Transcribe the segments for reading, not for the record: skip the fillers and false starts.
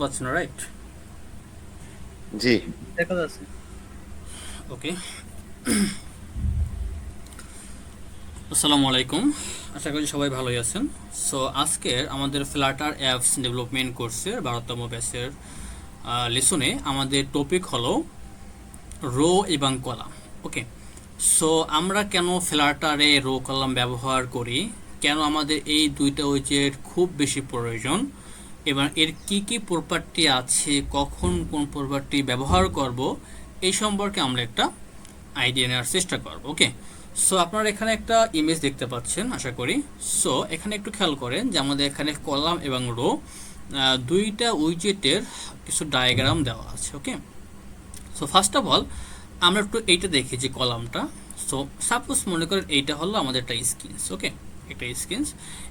পাচ্ছেন, রাইট? জি। দেখা যাচ্ছে। ওকে, আসসালামু আলাইকুম। আশা করি সবাই ভালোই আছেন। সো আজকের আমাদের ফ্লাটার অ্যাপস ডেভেলপমেন্ট কোর্সের 12তম ব্যাচের লেসনে আমাদের টপিক হলো রো এবং কলাম। ওকে, সো আমরা কেন ফ্লাটারে রো কলাম ব্যবহার করি, কেন আমাদের এই দুইটা উইজেট খুব বেশি প্রয়োজন, এবং এর কি কি প্রপার্টি আছে, কখন কোন প্রপার্টি ব্যবহার করব, এই সম্পর্কে আমরা একটা আইডিয়া নেওয়ার চেষ্টা করব। ওকে, সো আপনারা এখানে একটা ইমেজ দেখতে পাচ্ছেন আশা করি। সো এখানে একটু খেয়াল করেন যে আমাদের এখানে কলাম এবং রো দুইটা উইজেটের কিছু ডায়াগ্রাম দেওয়া আছে। ওকে, সো ফার্স্ট অফ অল আমরা একটু এইটা দেখি যে কলামটা। সো সাপোজ মনে করেন এইটা হলো আমাদের একটা স্ক্রিনস। ওকে, একটা স্ক্রিনস।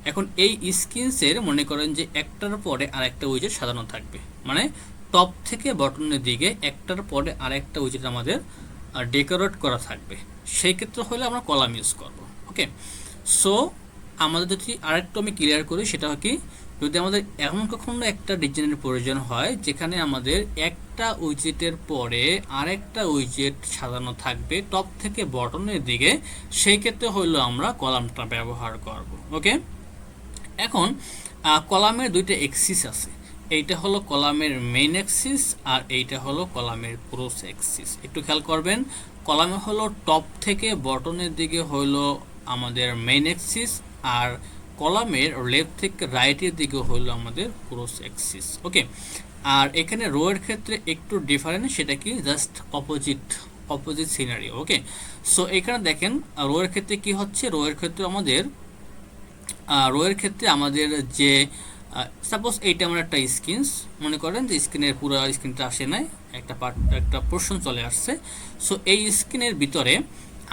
এখন এই স্ক্রিনসের মনে করেন যে একটার পরে আরেকটা উইজেট সাজানো থাকবে, মানে টপ থেকে বটনের দিকে একটার পরে আরেকটা উইজেট আমাদের ডেকোরেট করা থাকবে। সেই ক্ষেত্রে হলে আমরা কলাম ইউজ করব। ওকে, সো আমাদের যদি আরেকটু আমি ক্লিয়ার করি, সেটা কি, যদি আমাদের এমন কখনো একটা ডিজাইনের প্রয়োজন হয় যেখানে আমাদের একটা উইজেটের পরে আরেকটা উইজেট সাজানো থাকবে টপ থেকে বটনের দিকে, সেই ক্ষেত্রে হইলো আমরা কলামটা ব্যবহার করব। ওকে, এখন কলামের দুইটা এক্সিস আছে। এইটা হলো কলামের মেইন এক্সিস আর এইটা হলো কলামের ক্রস এক্সিস। একটু খেয়াল করবেন, কলামে হলো টপ থেকে বটনের দিকে হলো আমাদের মেইন এক্সিস, আর কলামের লেফট থেকে রাইটের দিকে হলো আমাদের ক্রস এক্সিস। ওকে, আর এখানে রো এর ক্ষেত্রে একটু ডিফারেন্ট, সেটা কি, জাস্ট অপোজিট অপোজিট সিনারি। ওকে, সো এখানে দেখেন রো এর ক্ষেত্রে কি হচ্ছে, রো এর ক্ষেত্রে আমাদের যে সাপোজ এইটা আমার একটা স্ক্রিনস, মনে করেন যে স্ক্রিনের পুরো স্ক্রিনটা আসে নাই, একটা পোর্শন চলে আসছে। সো এই স্ক্রিনের ভিতরে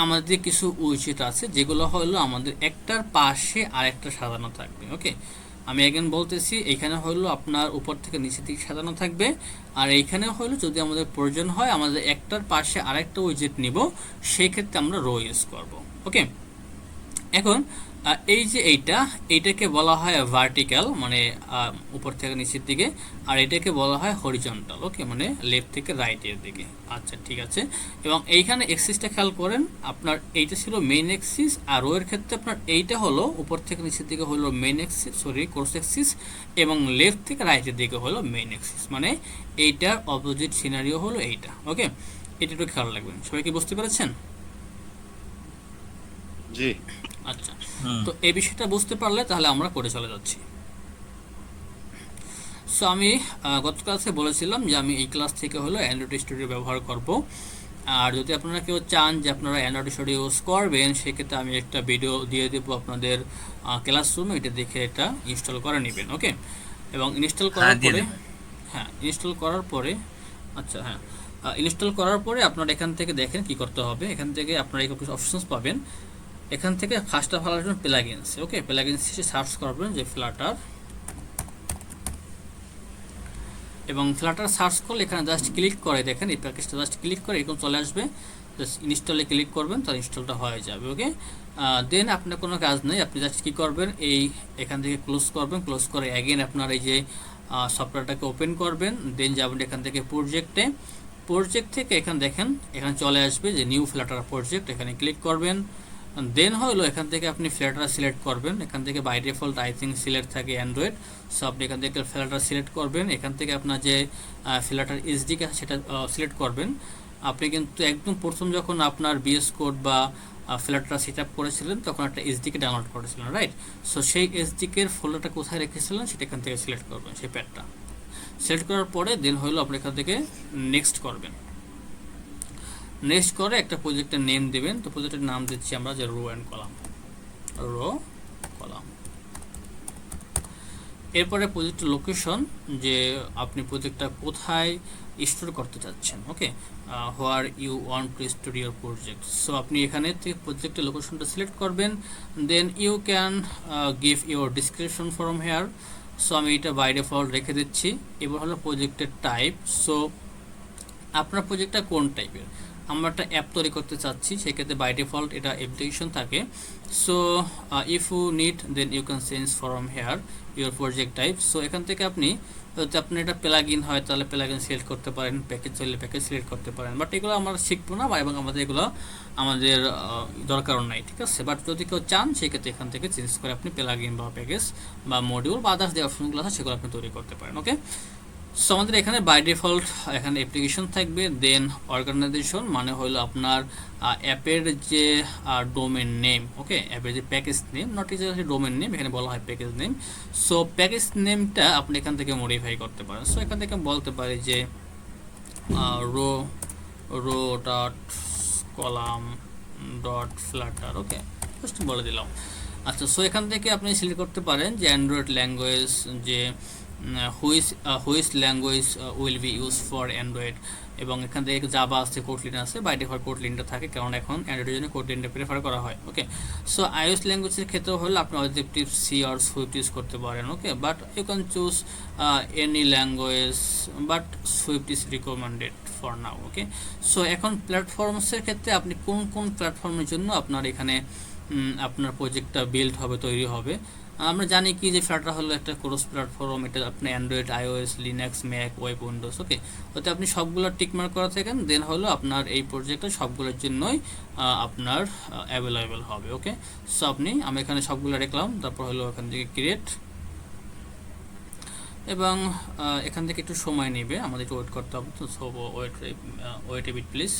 আমাদের কিছু উইজেট আছে যেগুলো হলো আমাদের একটার পাশে আরেকটা সাজানো থাকবে। ওকে, আমি এগেন বলতেছি, এইখানে হলো আপনার উপর থেকে নিচের দিকে সাজানো থাকবে, আর এইখানে হলো যদি আমাদের প্রয়োজন হয় আমাদের একটার পাশে আরেকটা উইজেট নিব, সেই ক্ষেত্রে আমরা রো ইউজ করব। ওকে, এখন এই যে এইটাকে বলা হয় ভার্টিক্যাল, মানে উপর থেকে নিচের দিকে, আর এটাকে বলা হয় হরিজন্টাল। ওকে, মানে লেফট থেকে রাইটের দিকে। আচ্ছা, ঠিক আছে। এবং এইখানে এক্সিসটা খেয়াল করেন, আপনার এইটা ছিল মেইন এক্সিস, আর রো এর ক্ষেত্রে আপনার এইটা হলো উপর থেকে নিচের দিকে হলো main axis, sorry cross axis, এবং লেফট থেকে রাইটের দিকে হলো মেইন এক্সিস, মানে এইটার অপোজিট সিনারিও হলো এইটা। ওকে, এটা একটু খেয়াল রাখবেন। সবাই কি বুঝতে পেরেছেন? জি। আচ্ছা, তো এই বিষয়টা বুঝতে পারলে তাহলে আমরা করে চলে যাচ্ছি। সো আমি গত ক্লাসে বলেছিলাম যে আমি এই ক্লাস থেকে হলো অ্যান্ড্রয়েড স্টুডিও ব্যবহার করব। আর যদি আপনারা কেউ চান যে আপনারা অ্যান্ড্রয়েড স্টুডিও ইউজ করবেন, সেক্ষেত্রে আমি একটা ভিডিও দিয়ে দেবো আপনাদের ক্লাসরুমে, এটা দেখে এটা ইনস্টল করে নেবেন। ওকে, এবং ইনস্টল করার পরে, হ্যাঁ ইনস্টল করার পরে, আচ্ছা হ্যাঁ, ইনস্টল করার পরে আপনারা এখান থেকে দেখেন কি করতে হবে। এখান থেকে আপনারা এই অপশনস পাবেন। এখান থেকে ফার্স্ট অফ অল আসবেন প্লাগইনস। ওকে, প্লাগইনস সার্চ করবেন যে ফ্লাটার, এবং ফ্লাটার সার্চ করলে এখানে জাস্ট ক্লিক করে দেখেন এই প্যাকেজটা জাস্ট ক্লিক করে এরকম চলে আসবে। জাস্ট ইনস্টলে ক্লিক করবেন, তার ইনস্টলটা হয়ে যাবে। ওকে, দেন আপনার কোনো কাজ নেই, আপনি জাস্ট কী করবেন, এখান থেকে ক্লোজ করবেন। ক্লোজ করে অ্যাগেন আপনার এই যে সফটওয়্যারটাকে ওপেন করবেন, দেন যাবেন এখান থেকে প্রজেক্ট থেকে এখানে দেখেন এখানে চলে আসবে যে নিউ ফ্লাটার প্রজেক্ট, এখানে ক্লিক করবেন। দেন হলো এখান থেকে আপনি ফ্ল্যাটার সিলেক্ট করবেন। এখান থেকে by default I think select থাকে অ্যান্ড্রয়েড। সো আপনি এখান থেকে ফ্ল্যাটার সিলেক্ট করবেন। এখান থেকে আপনার যে ফ্ল্যাটার এসডিকে সেটা সিলেক্ট করবেন। আপনি কিন্তু একদম প্রথম যখন আপনার বিএস কোড বা ফ্ল্যাটার সেট আপ করেছিলেন তখন একটা এসডিকে ডাউনলোড করেছিলেন, রাইট? সো সেই এসডিকের ফোল্ডারটা কোথায় রেখেছিলেন সেটা এখান থেকে সিলেক্ট করবেন, সেই প্যাডটা সিলেক্ট করার পরে দেন হলো আপনি এখান থেকে নেক্সট করবেন। নেক্সট করে একটা প্রজেক্টের নেম দেবেন। তো প্রজেক্টের নাম দিচ্ছি আমরা যে rho and column, rho column. এরপরে প্রজেক্টের লোকেশন, যে আপনি প্রজেক্টটা কোথায় স্টোর করতে চাচ্ছেন। Okay, where you want to store your project. So আপনি এখানে থেকে প্রজেক্টের লোকেশনটা সিলেক্ট করবেন। Then you can give your description from here. So আমি এটা বাই ডিফল্ট রেখে দিচ্ছি। এবার হলো প্রজেক্টের টাইপ। সো আপনার প্রজেক্টটা কোন টাইপের, আমরা একটা অ্যাপ তৈরি করতে চাচ্ছি, সেক্ষেত্রে বাই ডিফল্ট এটা অ্যাপ্লিকেশন থাকে। So if you need then you can change from here your project type. So এখান থেকে আপনি যদি আপনি এটা প্লাগইন হয় তাহলে প্লাগইন সিলেক্ট করতে পারেন, প্যাকেজ চাইলে প্যাকেজ সিলেক্ট করতে পারেন, বাট এগুলো আমরা শিখবো না এবং আমাদের এগুলো আমাদের দরকারও নাই, ঠিক আছে। বাট যদি কেউ চান সেক্ষেত্রে এখান থেকে চেঞ্জ করে আপনি প্লাগইন বা প্যাকেজ বা মডিউল বা আদার্স যে অপশনগুলো আছে সেগুলো আপনি তৈরি করতে পারেন। ওকে, সো আমাদের এখানে বাই ডিফল্ট এখানে অ্যাপ্লিকেশন থাকবে, দেন অর্গানাইজেশন মানে হলো আপনার অ্যাপের যে ডোমেন নেম, ওকে, অ্যাপের যে package name, not easily domain name, এখানে বলা হয় প্যাকেজ নেম। সো প্যাকেজ নেমটা আপনি এখান থেকে মডিফাই করতে পারেন। সো এখান থেকে বলতে পারি যে row row dot column dot Flutter, okay, just বলে দিলাম। আচ্ছা, সো এখান থেকে আপনি সিলেক্ট করতে পারেন যে অ্যান্ড্রয়েড ল্যাঙ্গুয়েজ, যে which language will be use for Android, এবং এখান থেকে জাভা আছে, কোটলিন আছে, বাই ডিফল্ট কোটলিনটা থাকে কারণ এখন অ্যান্ড্রয়েডের জন্য কোটলিনটা প্রেফার করা হয়। ওকে, সো আইওএস ল্যাঙ্গুয়েজের ক্ষেত্রে হলে আপনি অবজেক্টিভ সি আর সুইফট ইউজ করতে পারেন। Okay, but you can choose any language, but Swift is recommended for now. Okay, so এখন প্ল্যাটফর্মসের ক্ষেত্রে আপনি কোন কোন প্ল্যাটফর্মের জন্য আপনার এখানে আপনার প্রজেক্টটা বিল্ড হবে, তৈরি হবে। আমরা জানি কি যে ফ্লাটার হলো একটা ক্রস প্ল্যাটফর্ম, এটা আপনি Android, iOS, Linux, Mac, web, Windows. Okay, ওতে আপনি সবগুলো টিকমার্ক করা থাকেন, দেন হলো আপনার এই প্রজেক্টটা সবগুলোর জন্যই আপনার অ্যাভেলেবেল হবে। ওকে, সো আমি এখানে সবগুলো রাখলাম, তারপর হলো এখান থেকে ক্রিয়েট, এবং এখান থেকে একটু সময় নেবে, আমাদের একটু ওয়েট করতে হবে। তো so wait a bit please.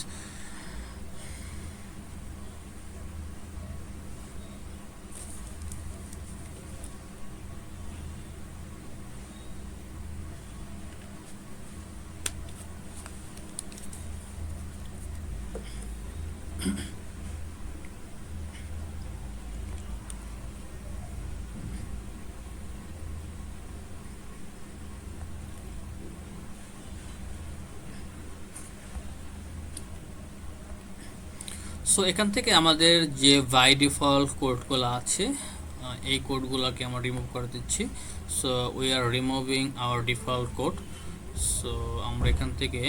So এখান থেকে আমাদের যে বাই ডিফল্ট কোডগুলো আছে, এই কোডগুলোকে আমরা রিমুভ করে দিচ্ছি। So we are removing our default code. So আমরা এখান থেকে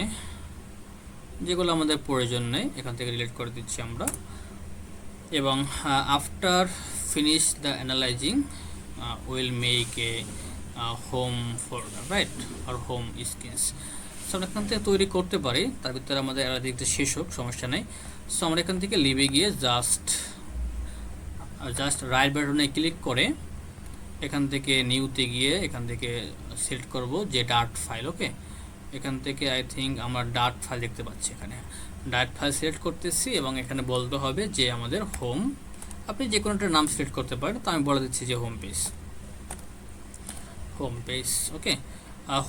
যেগুলো আমাদের প্রয়োজন নেই এখান থেকে ডিলিট করে দিচ্ছি আমরা, এবং after finish the analysing will make a home folder, right, আর হোম স্ক্রিনস। সো আমরা এখান থেকে তৈরি করতে পারি, তার ভিতরে আমাদের অ্যানালাইজিংটা শেষ হোক, সমস্যা নেই। সো আমরা এখান থেকে লিভে গিয়ে জাস্ট রাইট বাটনে ক্লিক করে এখান থেকে নিউতে গিয়ে এখান থেকে সিলেক্ট করব যে ডাট ফাইল। ওকে, এখান থেকে আই থিঙ্ক আমরা ডাট ফাইল দেখতে পাচ্ছি, এখানে ডাট ফাইল সিলেক্ট করতেছি এবং এখানে বলতে হবে যে আমাদের হোম, আপনি যে কোনো একটা নাম সিলেক্ট করতে পারেন, তো আমি বলে দিচ্ছি যে হোম পেজ। ওকে,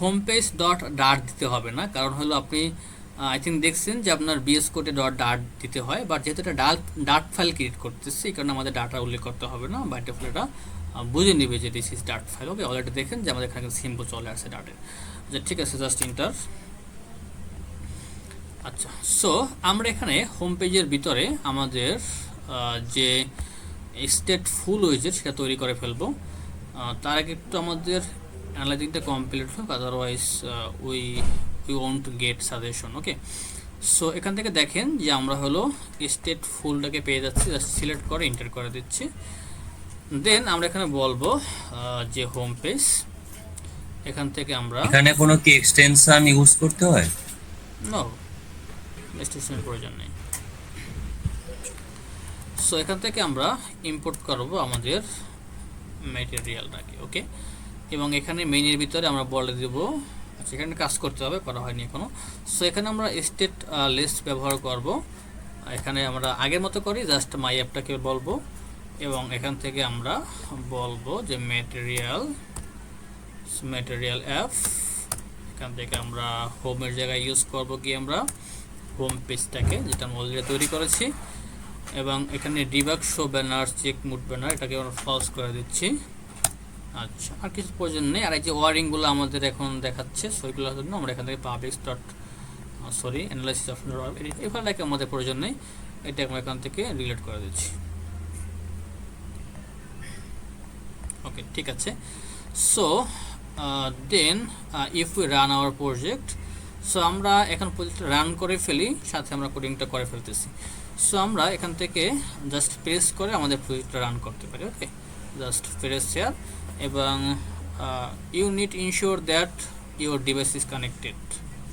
হোম পেজ ডট ডাট দিতে হবে না, কারণ হলো আপনি আই থিঙ্ক দেখছেন যে আপনার বিএস কোডে ডট ডাট দিতে হয়, বাট যেহেতু এটা ডাট ফাইল ক্রিয়েট করতেছি এই কারণে আমাদের ডাটা উল্লেখ করতে হবে না, বাই ডিফল্ট এটা বুঝে নেবে যে দিস ইজ ডাট ফাইল। ওকে, অলরেডি দেখেন যে আমাদের এখানে সিম্বল চলে আসছে ডাটের, যে ঠিক আছে, জাস্ট ইন্টার। আচ্ছা, সো আমরা এখানে হোম পেজের ভিতরে আমাদের যে স্টেট ফুল উইজেট সেটা তৈরি করে ফেলবো। তার আগে একটু আমাদের অ্যানালাইজিংটা কমপ্লিট হোক, otherwise we won't get suggestion. Okay, so এখান থেকে দেখেন যে আমরা হলো স্টেট ফুলটাকে পেয়ে যাচ্ছি, জাস্ট সিলেক্ট করে এন্টার করে দিচ্ছি। দেন আমরা এখানে বলবো যে হোম পেজ, এখান থেকে আমরা এখানে কোনো কি এক্সটেনশন ইউজ করতে হয়? নো, এক্সটেনশনের প্রয়োজন নেই। সো এখান থেকে আমরা ইম্পোর্ট করব আমাদের ম্যাটেরিয়ালটাকে। ওকে, এবং এখানে মেইনের ভিতরে আমরা বলে দেব, আচ্ছা এখানে কাজ করতে হবে, করা হয়নি এখনো। সো এখানে আমরা স্টেট লিস্ট ব্যবহার করব, এখানে আমরা আগের মতো করি, জাস্ট মাই অ্যাপটাকে বলবো এবং এখান থেকে আমরা বলবো যে ম্যাটেরিয়াল অ্যাপ, এখান থেকে আমরা হোমের জায়গায় ইউজ করব কি আমরা হোম পেজটাকে, যেটা আমরা অলরেডি তৈরি করেছি, এবং এখানে debug show banner, check mood banner, এটাকে আমরা ফলস করে দিচ্ছি। আচ্ছা, আর কিছু প্রয়োজন নেই। আর এই যে ওয়ারিংগুলো আমাদের এখন দেখাচ্ছে, সেগুলোর জন্য আমরা এখান থেকে পাবলিক্স ডট অ্যানালাইসিস অফ এই ফাইলটাকে আমাদের প্রয়োজন নেই, এটা আমরা এখান থেকে ডিলিট করে দিচ্ছি। ওকে, ঠিক আছে। So then if we run our project, so আমরা এখন প্রজেক্টটা রান করে ফেলি, সাথে আমরা কোডিংটা করে ফেলতেছি। সো আমরা এখান থেকে জাস্ট প্রেস করে আমাদের প্রজেক্টটা রান করতে পারি। ওকে, জাস্ট প্রেস শেয়ার, এবং you need ensure that your device is connected.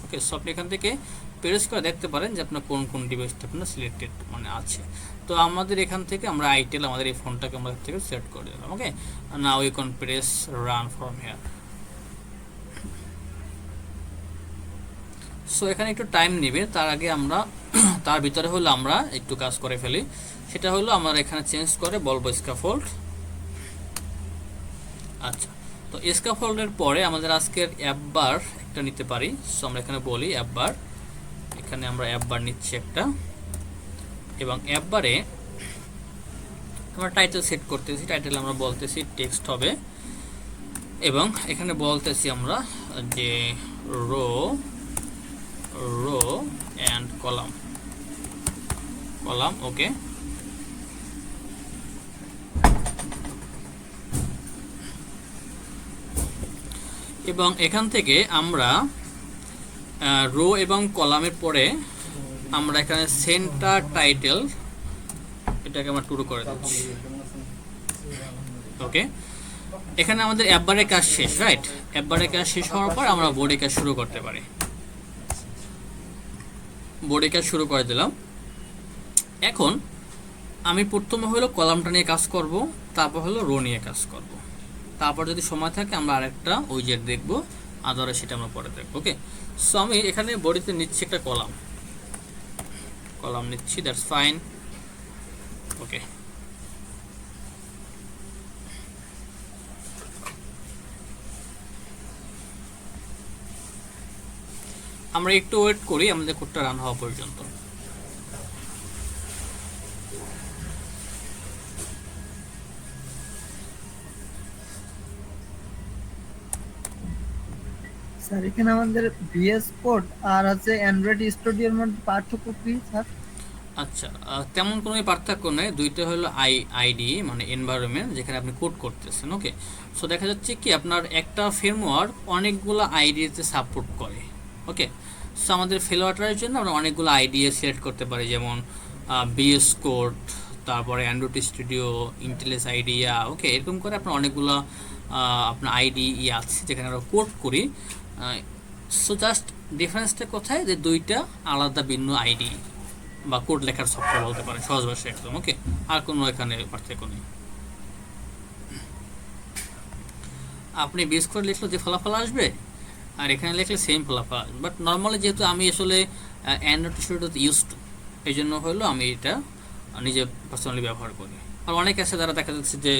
Okay, so আপনি এখান থেকে প্রেস করে দেখতে পারেন যে আপনার কোন কোন ডিভাইসটা আপনার সিলেক্টেড মানে আছে। তো আমাদের এখান থেকে আমরা আইটেল আমাদের এই ফোনটাকে আমরা থেকে সিলেক্ট করে দিলাম। Okay, now you can press run from here. So এখানে একটু টাইম নেবে, তার আগে আমরা তার ভিতরে হলো আমরা একটু কাজ করে ফেলি। সেটা হলো আমরা এখানে চেঞ্জ করে বলবো স্ক্যাফোল্ড। আচ্ছা, তো স্ক্যাফোল্ডের পরে আমাদের আজকের অ্যাপ বার একটা নিতে পারি। সো আমরা এখানে বলি অ্যাপ বার, এখানে আমরা অ্যাপ বার নিচ্ছি একটা, এবং অ্যাপ বারে আমরা টাইটেল সেট করতেছি। টাইটেল আমরা বলতেছি টেক্সট হবে, এবং এখানে বলতেছি আমরা যে রো অ্যান্ড কলাম। ওকে, এবং এখান থেকে আমরা রো এবং কলামের পরে আমরা এখানে সেন্টার টাইটেল এটাকে আমরা টুরু করে দিচ্ছি। ওকে, এখানে আমাদের অ্যাপবারের কাজ শেষ, রাইট? অ্যাপবারের কাজ শেষ হওয়ার পর আমরা বোর্ডে কাজ শুরু করতে পারি। বোর্ডে কাজ শুরু করে দিলাম। এখন আমি প্রথমে হলো কলামটা নিয়ে কাজ করব, তারপর হলো রো নিয়ে কাজ করব, তারপর যদি সময় থাকে আমরা আরেকটা উইজেট দেখব, আদারে সেটা আমরা পরে দেখব। ওকে, সো আমি এখানে বডিতে নিচ্ছি একটা কলাম নিচ্ছি, দ্যাটস ফাইন। ওকে, আমরা একটু ওয়েট করি আমাদের কোডটা রান হওয়া পর্যন্ত। স্যার এখানে আমাদের ভিএস কোড আর আছে অ্যান্ড্রয়েড স্টুডিওর মধ্যে পার্থক্য কি স্যার? আচ্ছা, তেমন কোনো পার্থক্য নেই, দুইটা হলো আইডি মানে এনভায়রনমেন্ট যেখানে আপনি কোড করতেছেন। ওকে, সো দেখা যাচ্ছে কি আপনার একটা ফ্রেমওয়ার্ক অনেকগুলো আইডিতে সাপোর্ট করে। ওকে, সো আমাদের ফ্লোটারের জন্য আমরা অনেকগুলো আইডিয়া সিলেক্ট করতে পারি, যেমন বিএস কোড, তারপরে অ্যান্ড্রয়েড স্টুডিও, ইন্টেলেস আইডিয়া। ওকে, এরকম করে আপনার অনেকগুলো আপনার আইডি আছে যেখানে আমরা কোড করি। সো জাস্ট ডিফারেন্সটা কোথায়, যে দুইটা আলাদা ভিন্ন আইডি বা কোড লেখার সফটওয়্যার বলতে পারেন সহজ ভাষায় একদম। ওকে, আর কোনো এখানে পার্থক্য নেই। আপনি বিএস কোড লিখলে যে ফলাফল আসবে আর এখানে লিখলে সেম ফলাফল আসবে, বাট নর্মালি যেহেতু আমি আসলে অ্যান্ড্রয়েড স্টুডিওতে ইউজ টু, এই জন্য হলো আমি এটা নিজে পার্সোনালি ব্যবহার করি। আর অনেক আছে যারা দেখা যাচ্ছে যে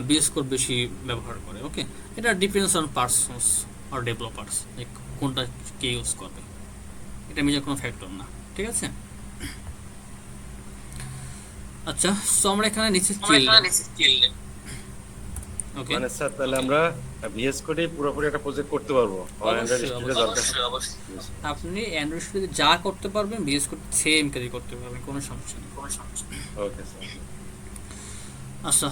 বিএস কোড বেশি ব্যবহার করে। ওকে, এটা ডিপেন্ডস অন পার্সনস আর ডেভেলপার্স, কোনটা কে ইউজ করবে, এটা মেজর কোনো ফ্যাক্টর না। ঠিক আছে, আচ্ছা, সো আমরা এখানে নিচে চিল্ড। ওকে, মানে স্যার তাহলে আমরা ভিএস কোডে পুরোপুরি একটা প্রজেক্ট করতে পারবো, অ্যান্ড্রয়েড স্টুডিও দরকার। আপনি অ্যান্ড্রয়েড স্টুডিওতে যা করতে পারবেন বিএস কোড সেম কাজই করতে পারবেন, কোনো সমস্যা নেই। Okay sir. আচ্ছা,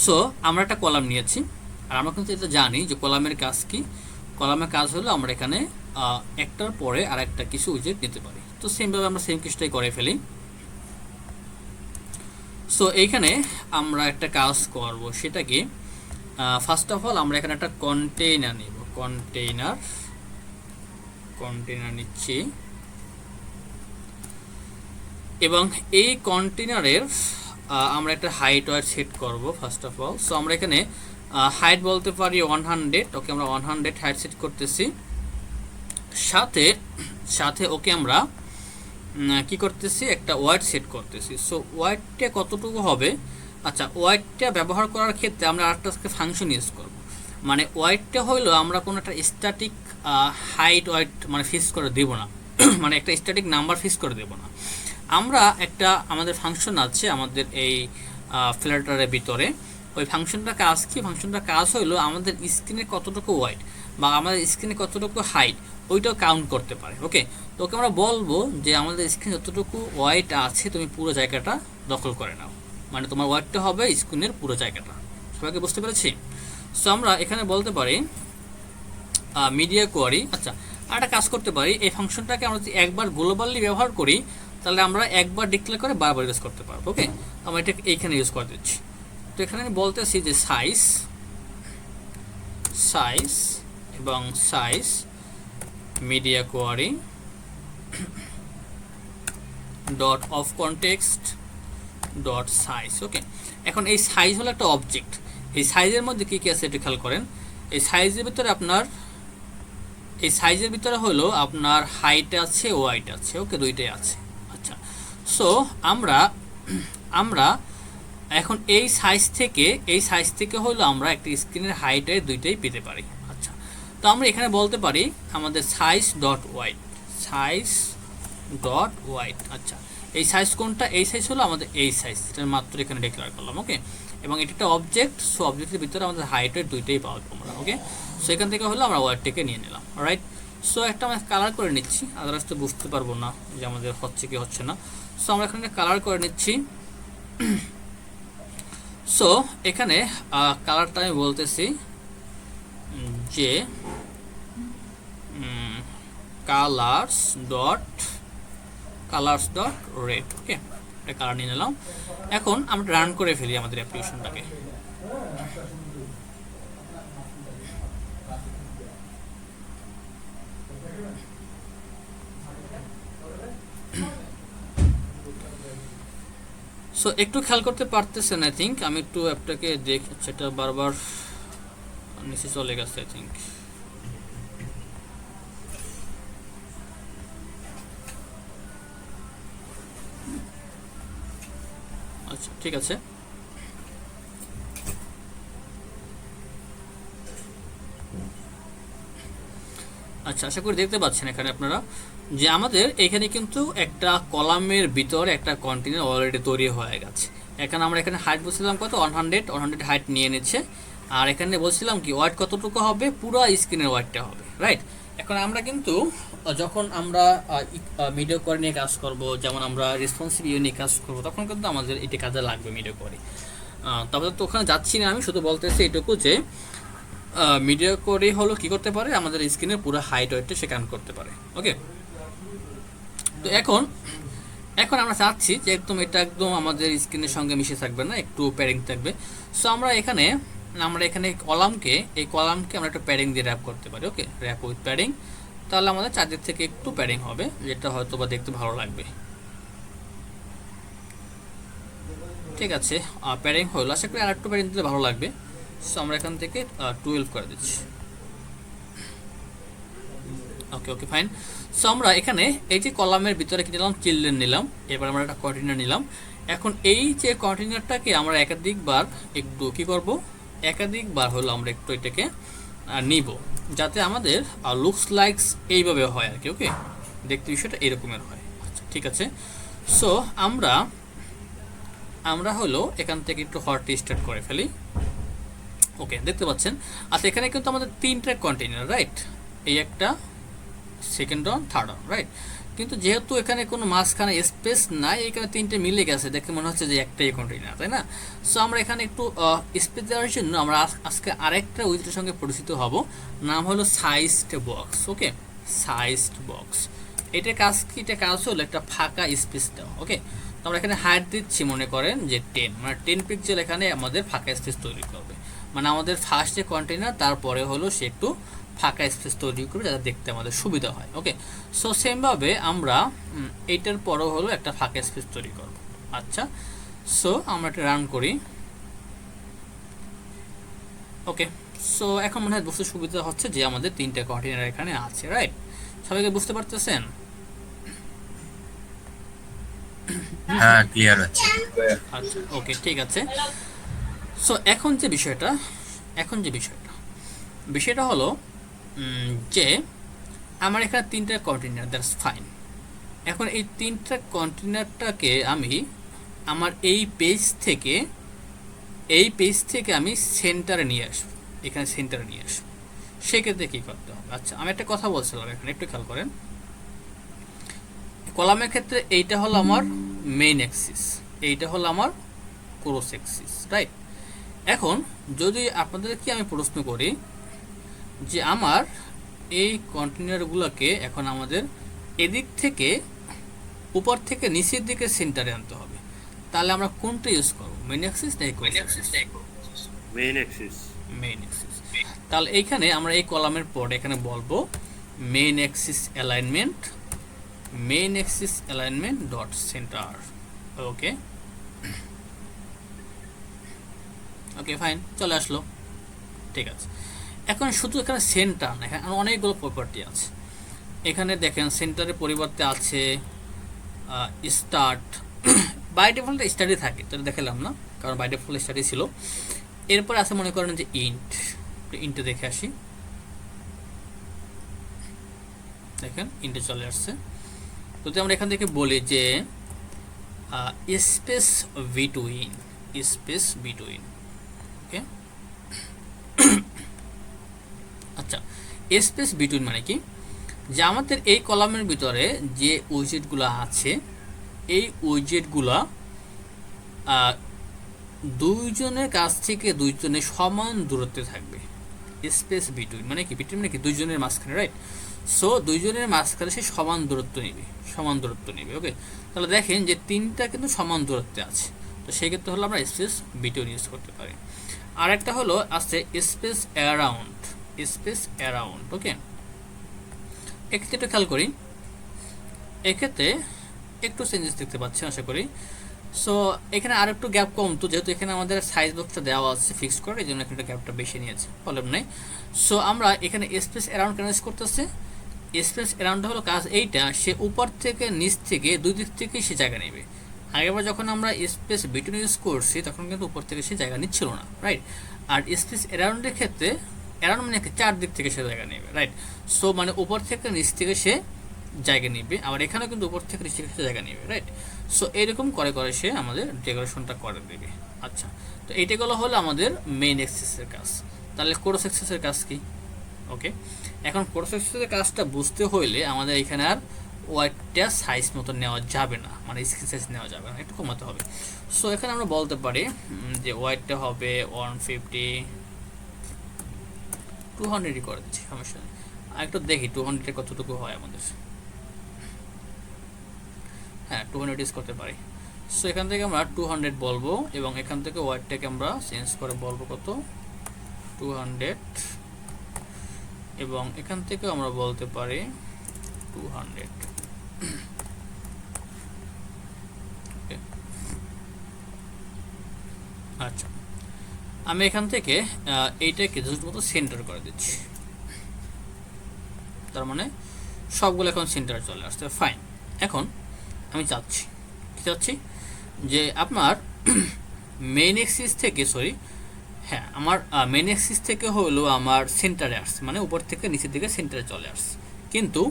সো আমরা একটা কলাম নিয়েছি, আর আমরা কিন্তু এটা জানি যে কলামের কাজ কি। কলামের কাজ হলো আমরা এখানে একটার পরে আর একটা কিছু উইজেট নিতে পারি। তো সেমভাবে আমরা সেম কিছুটাই করে ফেলি। সো এইখানে আমরা একটা কাজ করব, সেটা কি, ফার্স্ট অফ অল আমরা এখানে একটা কন্টেইনার নিব। কন্টেইনার নিচ্ছি, এবং এই কন্টেইনারের আমরা একটা হাইট ওয়াইড সেট করব ফার্স্ট অফ অল। সো আমরা এখানে হাইট বলতে পারি 100। ওকে, আমরা 100 হাইট সেট করতেছি। সাথে ওকে আমরা কি করতেছি, একটা ওয়াইড সেট করতেছি। সো ওয়াইডটা কতটুকু হবে, আচ্ছা, ওয়াইডটা ব্যবহার করার ক্ষেত্রে আমরা আরেকটা ফাংশন ইউজ করব। মানে ওয়াইডটা হইলো আমরা কোনো একটা স্ট্যাটিক হাইট ওয়াইড মানে ফিক্স করে দেব না, মানে একটা স্ট্যাটিক নাম্বার ফিক্স করে দেব না। আমরা একটা আমাদের ফাংশন আছে আমাদের এই ফ্ল্যাটারের ভিতরে। ওই ফাংশনটার কাজ কি, ফাংশনটার কাজ হইলো আমাদের স্ক্রিনে কতটুকু ওয়াইড বা আমাদের স্ক্রিনে কতটুকু হাইট ওইটাও কাউন্ট করতে পারে। ওকে, তো ওকে আমরা বলবো যে আমাদের স্ক্রিনে যতটুকু ওয়াইড আছে তুমি পুরো জায়গাটা দখল করে নাও, মানে তোমার ওয়াইডটা হবে স্ক্রিনের পুরো জায়গাটা। সবাইকে বুঝতে পেরেছি? সো আমরা এখানে বলতে পারি মিডিয়া কোয়ারি। আচ্ছা, আর একটা কাজ করতে পারি, এই ফাংশনটাকে আমরা যদি একবার গ্লোবালি ব্যবহার করি তাহলে আমরা একবার ডিক্লেয়ার করে বারবার ইউজ করতে পারবো। ওকে, আমরা এটা এইখানে ইউজ করে দিচ্ছি। তো এখানে আমি বলতেছি যে সাইজ এবং size media query dot of context dot size. Okay, এখন এই সাইজ হলো একটা অবজেক্ট। এই সাইজের মধ্যে কি কি আছে একটু খেয়াল করেন। এই সাইজের ভিতরে হলো আপনার হাইট আছে, ওয়াইট আছে, ওকে, দুইটাই আছে। আচ্ছা, সো আমরা এখন এই সাইজ থেকে হলো আমরা একটা স্ক্রিনের হাইটের দুইটাই পেতে পারি। আচ্ছা, তো আমরা এখানে বলতে পারি আমাদের সাইজ ডট ওয়াইট। আচ্ছা, এই সাইজ কোনটা? এই সাইজ হলো আমাদের এই সাইজ, এটা মাত্র এখানে ডিক্লেয়ার করলাম। ওকে, এবং এটা একটা অবজেক্ট, সো অবজেক্টের ভিতরে আমাদের হাইটের দুইটাই পাবো আমরা। ওকে, সো এখান থেকে হলো আমরা ওয়াইডটাকে নিয়ে নিলাম। রাইট, সো একটা আমরা কালার করে নিচ্ছি, আদারওয়াইজ তো বুঝতে পারবো না যে আমাদের হচ্ছে কি হচ্ছে না। সো আমরা এখানে কালার করে নিচ্ছি। সো এখানে কালারটা আমি বলতেছি যে কালার্স ডট রেড। ওকে, একটা কালার নিয়ে নিলাম। এখন আমরা রান করে ফেলি আমাদের অ্যাপ্লিকেশনটাকে। সো একটু খেয়াল করতে পারতেছেন, আই থিঙ্ক আমি একটু অ্যাপটাকে দেখি, সেটা বারবার নিচে চলে গেছে আই থিঙ্ক। আচ্ছা, ঠিক আছে। আচ্ছা, আশা করি দেখতে পাচ্ছেন এখানে আপনারা যে আমাদের এখানে কিন্তু একটা কলামের ভিতরে একটা কন্টেনার অলরেডি তৈরি হয়ে গেছে। আমরা এখানে হাইট বলছিলাম কত, 100 হাইট নিয়ে নিচ্ছে। আর এখানে বলছিলাম কি ওয়াইড কতটুকু হবে, পুরো স্ক্রিনের ওয়াইডটা হবে। রাইট, এখন আমরা কিন্তু যখন আমরা মিডিয়া কোয়ারি নিয়ে কাজ করব, যেমন আমরা রেসপন্সিভ ইউ নিয়ে কাজ করব, তখন কিন্তু আমাদের এটি কাজে লাগবে মিডিয়া কোয়ারি। তবে তো ওখানে যাচ্ছি না, আমি শুধু বলতেছি এটুকু যে মিডিয়া কোয়ারি হলো কি করতে পারে, আমাদের স্ক্রিনের পুরো হাইট ওয়েটটা সে কাউন্ট করতে পারে। ওকে, তো এখন আমরা চাচ্ছি যে এটা একদম আমাদের স্ক্রিনের সঙ্গে মিশে থাকবে না, একটু প্যাডিং থাকবে। সো আমরা এখানে কলামকে আমরা একটা প্যাডিং দিয়ে র্যাপ করতে পারি। ওকে, র্যাপ উইথ প্যাডিং, তাহলে আমাদের চারদিক থেকে একটু প্যাডিং হবে, যেটা হয়তো বা দেখতে ভালো লাগবে। ঠিক আছে, প্যাডিং হলো, আশা করি আর একটু প্যাডিং দিলে ভালো লাগবে। সো আমরা এখান থেকে 12 করে দিচ্ছি। ওকে, ফাইন। সো আমরা এখানে এই যে কলামের ভিতরে কি নিলাম, চিলড্রেন নিলাম। এবার আমরা একটা কন্টেনার নিলাম। এখন এই যে কন্টেনারটাকে আমরা একাধিকবার হলো আমরা একটু এটাকে নিব, যাতে আমাদের লুকস লাইকস এইভাবে হয় আর কি। ওকে, দেখতে বিষয়টা এরকমের হয়। আচ্ছা, ঠিক আছে। সো আমরা হলো এখান থেকে একটু হট স্টার্ট করে ফেলি। ওকে, দেখতে পাচ্ছেন। আচ্ছা, এখানে কিন্তু আমাদের 3টা কন্টেনার, রাইট, এই একটা, second one, third one, right. কিন্তু যেহেতু এখানে কোনো মাঝখানে স্পেস নাই, এখানে 3টে মিলে গেছে, দেখে মনে হচ্ছে যে একটাই কন্টেনার, তাই না? সো আমরা এখানে একটু স্পেস দেওয়ার জন্য আমরা আজকে আরেকটা উইজেটের সঙ্গে পরিচিত হব, নাম হলো সাইজড বক্স। ওকে, সাইজড বক্স, এটা কাজ হলো একটা ফাঁকা স্পেস দেওয়া। ওকে, তো আমরা এখানে হাইট দিচ্ছি, মনে করেন যে 10, মানে 10 পিক্সেল এখানে আমাদের ফাঁকা স্পেস তৈরি করবে। মানে আমাদের ফার্স্ট যে কন্টেনার, তারপরে হলো সে একটু ফাঁকা স্পেস তৈরি করবে, যাতে দেখতে আমাদের সুবিধা হয়। ওকে, সো সেমভাবে আমরা এইটার পরেও হলো একটা ফাঁকা স্পেস তৈরি করব। আচ্ছা, সো আমরা এটা রান করি। ওকে, সো এখন মনে হয় বুঝতে সুবিধা হচ্ছে যে আমাদের 3টে কন্টেনার এখানে আছে। রাইট, সবাইকে বুঝতে পারতেছেন? হ্যাঁ, ক্লিয়ার আছে। আচ্ছা, ওকে, ঠিক আছে। সো এখন যে বিষয়টা হলো যে আমার এখানে 3টা কন্টেনার, দ্যাটস ফাইন। এখন এই 3টা কন্টেনারটাকে আমি আমার এই পেজ থেকে আমি সেন্টারে নিয়ে আসবো, এখানে সেন্টারে নিয়ে আসবো। সেক্ষেত্রে কী করতে হবে? আচ্ছা, আমি একটা কথা বলছিলাম, এখানে একটু খেয়াল করেন। কলামের ক্ষেত্রে এইটা হলো আমার মেইন অ্যাক্সিস, এইটা হলো আমার ক্রস অ্যাক্সিস, রাইট। এখন যদি আপনাদেরকে আমি প্রশ্ন করি যে আমার এই কন্টেনারগুলোকে এখন আমাদের এদিক থেকে উপর থেকে নিচের দিকে সেন্টারে আনতে হবে, তাহলে আমরা কোনটা ইউজ করব, মেইন অ্যাক্সিস না cross axis? Main axis. Main axis. তাহলে এইখানে আমরা এই কলামের পর এখানে বলবো main axis alignment dot center. Okay okay fine, চলে আসলো। ঠিক আছে, এখন শুধু এখানে সেন্টার না, এখানে অনেকগুলো প্রপার্টি আছে। এখানে দেখেন সেন্টারের পরিবর্তে আছে স্টার্ট। বাই ডিফল্ট স্টাডি থাকে, তো দেখালাম না কারণ বাই ডিফল্ট স্টাডি ছিল। এরপর আছে মনে করেন যে ইন্টে দেখে আসি, দেখেন ইন্টে চলে আসছে। যদি আমরা এখান থেকে বলি যে স্পেস বিটুইন, ওকে আচ্ছা, স্পেস বিটুইন মানে কি, যে আমাদের এই কলামের ভিতরে যে উইজেটগুলো আছে, এই উইজেটগুলো দুইজনের কাছ থেকে দুইজনের সমান দূরত্বে থাকবে। স্পেস বিটুইন মানে কি, বিটুইন মানে কি দুইজনের মাঝখানে, রাইট? সো দুইজনের মাঝখানে সে সমান দূরত্ব নেবে। ওকে, তাহলে দেখেন যে তিনটা কিন্তু সমান দূরত্বে আছে, তো সেক্ষেত্রে হলো আমরা স্পেস বিটুইন ইউজ করতে পারি। আর একটা হলো আছে স্পেস অ্যারাউন্ড। ওকে, এক্ষেত্রে একটু খেয়াল করি, এক্ষেত্রে একটু চেঞ্জেস দেখতে পাচ্ছেন আশা করি। সো এখানে আর একটু গ্যাপ কম, তো যেহেতু এখানে আমাদের সাইজ বক্সটা দেওয়া আছে ফিক্স করে, এই জন্য এখানে গ্যাপটা বেশি নিয়েছে, প্রবলেম নেই। সো আমরা এখানে স্পেস অ্যারাউন্ড কেন ইউজ করতেছে, স্পেস অ্যারাউন্ড হলো কাজ এইটা, সে উপর থেকে নিচ থেকে দুই দিক থেকে সে জায়গা নেবে। আগেরবার যখন আমরা স্পেস বিটুইন ইউজ করছি তখন কিন্তু উপর থেকে সে জায়গা নিচ্ছিল না, রাইট? আর স্পেস অ্যারাউন্ডের ক্ষেত্রে অ্যারাউন্ড মানে চারদিক থেকে সে জায়গা নেবে, রাইট? সো মানে উপর থেকে নিচ থেকে সে জায়গা নেবে, আবার এখানেও কিন্তু উপর থেকে নিচ থেকে সে জায়গা নেবে, রাইট? সো এরকম করে সে আমাদের ডেকোরেশনটা করে দেবে। আচ্ছা, তো এইটাগুলো হলো আমাদের মেইন অ্যাক্সিসের কাজ। তাহলে ক্রস অ্যাক্সিসের কাজ কি? ওকে, এখন ক্রস অ্যাক্সিসের কাজটা বুঝতে হইলে আমাদের এখানে আর ওয়াইডটা সাইজ মতো নেওয়া যাবে না, মানে স্ক্রিন সাইজ নেওয়া যাবে না, একটু কমাতে হবে। সো এখানে আমরা বলতে পারি যে ওয়াইডটা হবে 150, 200 করে দিচ্ছি, সমস্যা নেই। আর একটু দেখি 200 কতটুকু হয় আমাদের। হ্যাঁ, 200 ইউজ করতে পারি। সো এখান থেকে আমরা 200 বলবো, এবং এখান থেকে ওয়াইডটাকে আমরা চেঞ্জ করে বলবো কত, 200, এবং এখান থেকে আমরা বলতে পারি 200। আচ্ছা, আমি এখান থেকে এইটাকে জাস্ট মতো সেন্টার করে দিচ্ছি, তার মানে সবগুলো এখন সেন্টার চলে আসছে, ফাইন। এখন আমি চাচ্ছি যে আপনার মেইন অ্যাক্সিস থেকে আমার মেইন অ্যাক্সিস থেকে হলো আমার সেন্টারে আসছে, মানে উপর থেকে নিচের দিকে সেন্টারে চলে আসছে, কিন্তু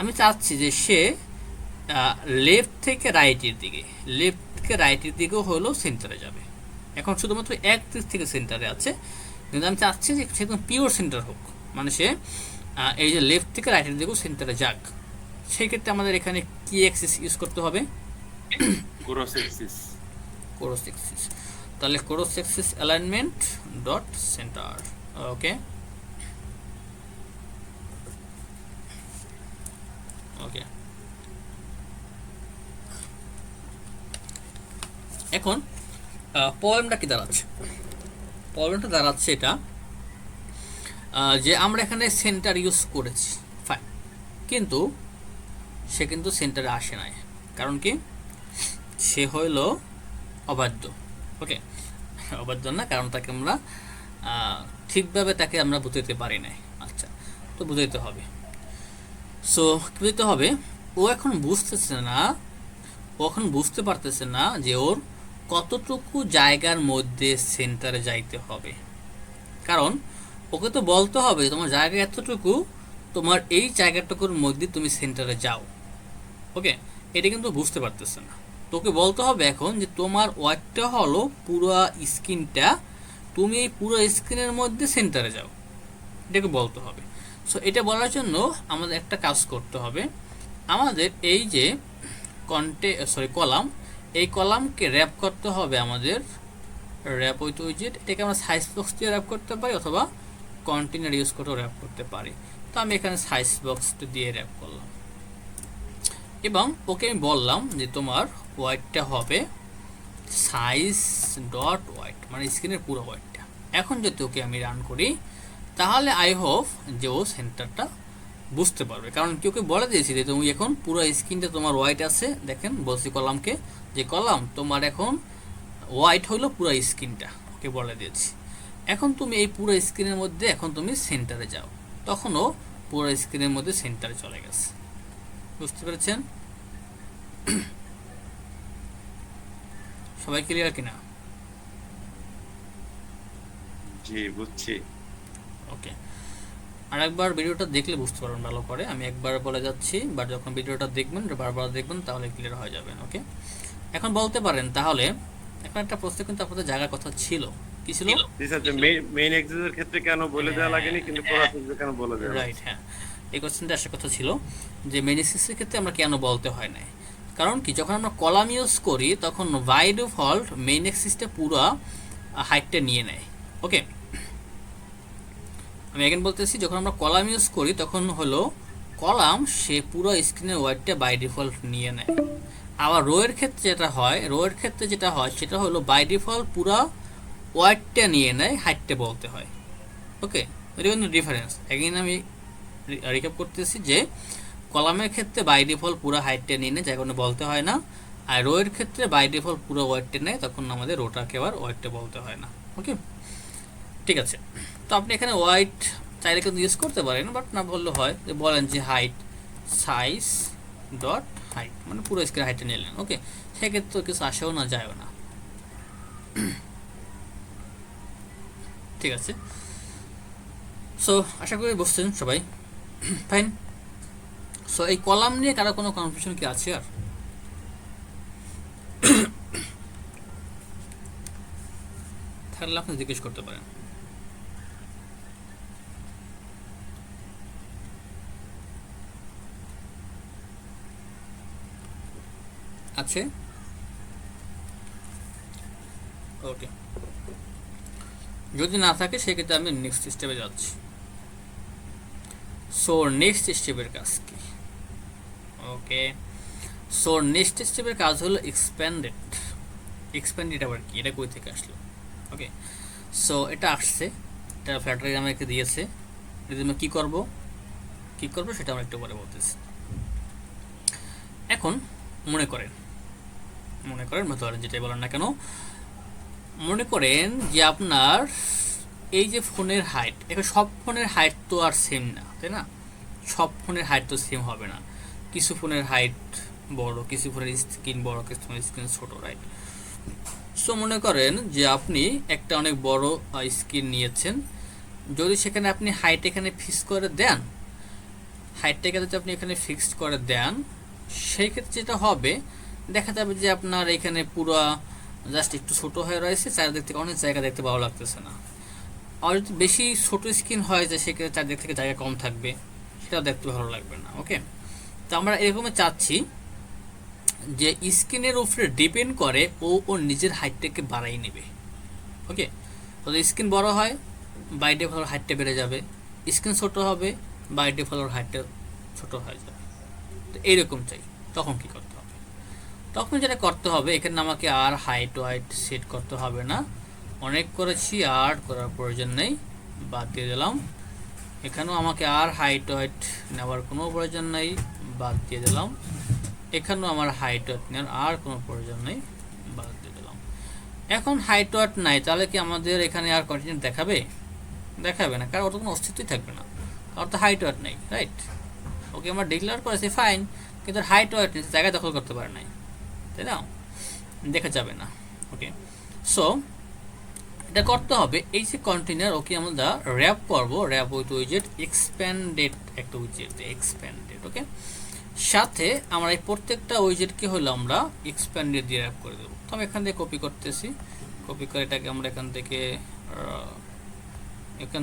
আমি চাচ্ছি যে সে লেফট থেকে রাইটের দিকেও হলো সেন্টারে যাবে। এখন শুধুমাত্র এক দিক থেকে সেন্টারে আছে, কিন্তু আমি চাচ্ছি যে সে পিওর সেন্টার হোক, মানে সে এই যে লেফট থেকে রাইটের দিকেও সেন্টারে যাক। সেই ক্ষেত্রে আমাদের এখানে কি অ্যাক্সিস ইউজ করতে হবে? Cross axis. তাহলে cross axis alignment dot center. Okay okay, এখন প্রবলেমটা কি দাঁড়াচ্ছে? প্রবলেমটা দাঁড়াচ্ছে এটা যে আমরা এখানে সেন্টার ইউজ করেছি, ফাইন, কিন্তু সে কিন্তু সেন্টারে আসে নাই, কারণ কি, সে হইল অবাধ্য। ওকে, অবাধ্য না, কারণ তাকে আমরা ঠিকভাবে তাকে আমরা বুঝাইতে পারি নাই। আচ্ছা, তো বুঝাইতে হবে। সো কি বুঝতে হবে, ও এখন বুঝতে পারতেছে না যে ওর কতটুকু জায়গার মধ্যে সেন্টারে যাইতে হবে, কারণ ওকে তো বলতে হবে তোমার জায়গা এতটুকু, তোমার এই জায়গাটুকুর মধ্যে তুমি সেন্টারে যাও। ওকে, এটা কিন্তু বুঝতে পারতেছে না, তোকে বলতে হবে এখন যে তোমার ওয়াইডটা হলো পুরো স্ক্রিনটা, তুমি এই পুরো স্ক্রিনের মধ্যে সেন্টারে যাও, এটাকে বলতে হবে। সো এটা বলার জন্য আমাদের একটা কাজ করতে হবে, আমাদের এই যে কলাম, এই কলামকে র্যাপ করতে হবে আমাদের র্যাপ উইথ উইজেট। এটাকে আমরা সাইজ বক্স দিয়ে র্যাপ করতে পারি, অথবা কন্টেনার ইউজ করেও র্যাপ করতে পারি। তো আমি এখানে সাইজ বক্সটা দিয়ে র্যাপ করলাম, এবং ওকে আমি বললাম যে তোমার ওয়াইডটা হবে সাইজ ডট ওয়াইড, মানে স্ক্রিনের পুরো ওয়াইডটা। এখন যদি ওকে আমি রান করি তাহলে আই হোপ যে ও সেন্টারটা বুঝতে পারবে, কারণ কি ওকে বলে দিয়েছি যে তুমি এখন পুরো স্ক্রিনটা তোমার হোয়াইট আছে। দেখেন বলছি কলামকে যে কলাম তোমার এখন হোয়াইট হলো পুরো স্ক্রিনটা, ওকে বলে দিয়েছি। এখন তুমি এই পুরো স্ক্রিনের মধ্যে এখন তুমি সেন্টারে যাও, তখনও পুরো স্ক্রিনের মধ্যে সেন্টারে চলে গেছে। বুঝতে পেরেছেন সবাই? ক্লিয়ার কিনা? জি বুঝছি। ওকে, আর একবার ভিডিওটা দেখলে বুঝতে পারবেন ভালো করে। আমি একবার বলে যাচ্ছি, বাট যখন ভিডিওটা দেখবেন বারবার দেখবেন তাহলে ক্লিয়ার হয়ে যাবেন। ওকে, এখন বলতে পারেন তাহলে, এখন একটা প্রশ্ন কিন্তু আপনাদের জায়গার কথা ছিল, কি ছিল? জি স্যার, যে মেইন এক্সেসের ক্ষেত্রে কেন বলে দেওয়া লাগেনি কিন্তু প্রসেসে কেন বলে দেওয়া? রাইট, হ্যাঁ, এই কোশ্চেনটা আসার কথা ছিল যে মেইন এক্সেসের ক্ষেত্রে আমরা কেন বলতে হয় না। কারণ কি, যখন আমরা কলাম ইউজ করি তখন বাই ডিফল্ট মেইন এক্সিসটা পুরো হাইটটা নিয়ে নেয়। ওকে, আমি এখন বলতেছি, যখন আমরা কলাম ইউজ করি তখন হলো কলাম সে পুরো স্ক্রিনের ওয়াইডটা বাই ডিফল্ট নিয়ে নেয়। আবার রোয়ের ক্ষেত্রে যেটা হয় সেটা হলো বাই ডিফল্ট পুরো ওয়াইডটা নিয়ে নেয়, হাইটটা বলতে হয়। ওকে, এটা কিন্তু ডিফারেন্স। এগেইন আমি রিক্যাপ করতেছি যে কলামের ক্ষেত্রে বাই ডিফল্ট পুরো হাইটটা নিয়ে নেয়, যার কারণে বলতে হয় না। আর রোয়ের ক্ষেত্রে বাই ডিফল্ট পুরো ওয়াইডটা নেয়, তখন আমাদের রোটাকে আবার ওয়াইডটা বলতে হয় না। ওকে, ঠিক আছে। তো আপনি এখানে হোয়াইট চাইলে কিন্তু ইউজ করতে পারেন, বাট না বললে হয় যে বলেন যে হাইট সাইজ ডট হাইট, মানে পুরো স্ক্রিন হাইটটা নিলেন। ওকে, সেক্ষেত্রে কিছু আসেও না যায়ও না। ঠিক আছে, সো আশা করি বুঝছেন সবাই। ফাইন। সো এই কলাম নিয়ে কারো কোনো কনফিউশন কি আছে? আর থাকলে আপনি জিজ্ঞেস করতে পারেন। আছে? ওকে, যদি না থাকে সেক্ষেত্রে আমি নেক্সট স্টেপে যাচ্ছি। সো নেক্সট স্টেপের কাজ কি? ওকে, সো নেক্সট স্টেপের কাজ হলো এক্সপ্যান্ডেড আবার কি, এটা কই থেকে আসলো? ওকে, সো এটা আসছে, এটা ফ্ল্যাটার আমাকে দিয়েছে। যদি আমি কী করবো সেটা আমরা একটু পরে বলতেছি। এখন মনে করেন বা ধরেন যেটাই বলেন না কেন, মনে করেন যে আপনার এই যে ফোনের হাইট, এখন সব ফোনের হাইট তো আর সেম না, তাই না? সব ফোনের হাইট তো সেম হবে না। কিছু ফোনের হাইট বড়, কিছু ফোনের স্ক্রিন বড়, কিছু ফোনের স্ক্রিন ছোট, রাইট? সো মনে করেন যে আপনি একটা অনেক বড় স্ক্রিন নিয়েছেন, যদি সেখানে আপনি হাইট এখানে ফিক্স করে দেন, হাইটটাকে যদি আপনি এখানে ফিক্সড করে দেন, সেই ক্ষেত্রে যেটা হবে দেখা যাবে যে আপনার এখানে পুরো জাস্ট একটু ছোট হয়ে রয়েছে, চারিদিক থেকে অনেক জায়গা দেখতে ভালো লাগতেছে না। আর যদি বেশি ছোট স্ক্রিন হয় যে সেক্ষেত্রে চারিদিক থেকে জায়গা কম থাকবে, সেটাও দেখতে ভালো লাগবে না। ওকে, তো আমরা এরকমই চাচ্ছি যে স্ক্রিনের উপরে ডিপেন্ড করে ও ওর নিজের হাইটটাকে বাড়াই নেবে। ওকে, যদি স্ক্রিন বড় হয় বাই ডিফল্ট হাইটটা বেড়ে যাবে, স্ক্রিন ছোট হবে বাই ডিফল্ট হাইটটা ছোট হয়ে যাবে। তো এইরকম চাই, তখন কি করতে হবে? তখন যেটা করতে হবে, এখানে আমাকে আর হাইট ওয়াইট সেট করতে হবে না, অনেক করেছি, আর করার প্রয়োজন নেই, বাদ দিয়ে দিলাম। এখানেও আমাকে আর হাইট ওয়াইট নেওয়ার কোনো প্রয়োজন নেই, বাদ দিয়ে দিলাম। এখানেও আমার হাইট ওয়াইট নেওয়ার আর কোনো প্রয়োজন নেই, বাদ দিয়ে দিলাম। এখন হাইট ওয়াইট নাই, তাহলে কি আমাদের এখানে আর কন্টিনিউ দেখাবে না, কারণ ওটা কোনো অস্তিত্বই থাকবে না, কারণ তো হাইট ওয়াইট নেই, রাইট? ওকে, আমরা ডিক্লেয়ার করেছি ফাইন, কিন্তু হাইট ওয়াইট নেই, জায়গা দখল করতে পারে নাই, তাই না? দেখা যাবে না। ওকে, সো এটা করতে হবে, এই যে কন্টেনার, ওকে আমরা র্যাপ করব, র্যাপ উইথ উইজেট এক্সপ্যান্ডেড, একটা উইজেট এক্সপ্যান্ডেড। ওকে, সাথে আমরা এই প্রত্যেকটা উইজেটকে হলো আমরা এক্সপ্যান্ডেড দিয়ে র্যাপ করে দেবো। তো আমি এখান থেকে কপি করতেছি, কপি করে এটাকে আমরা এখান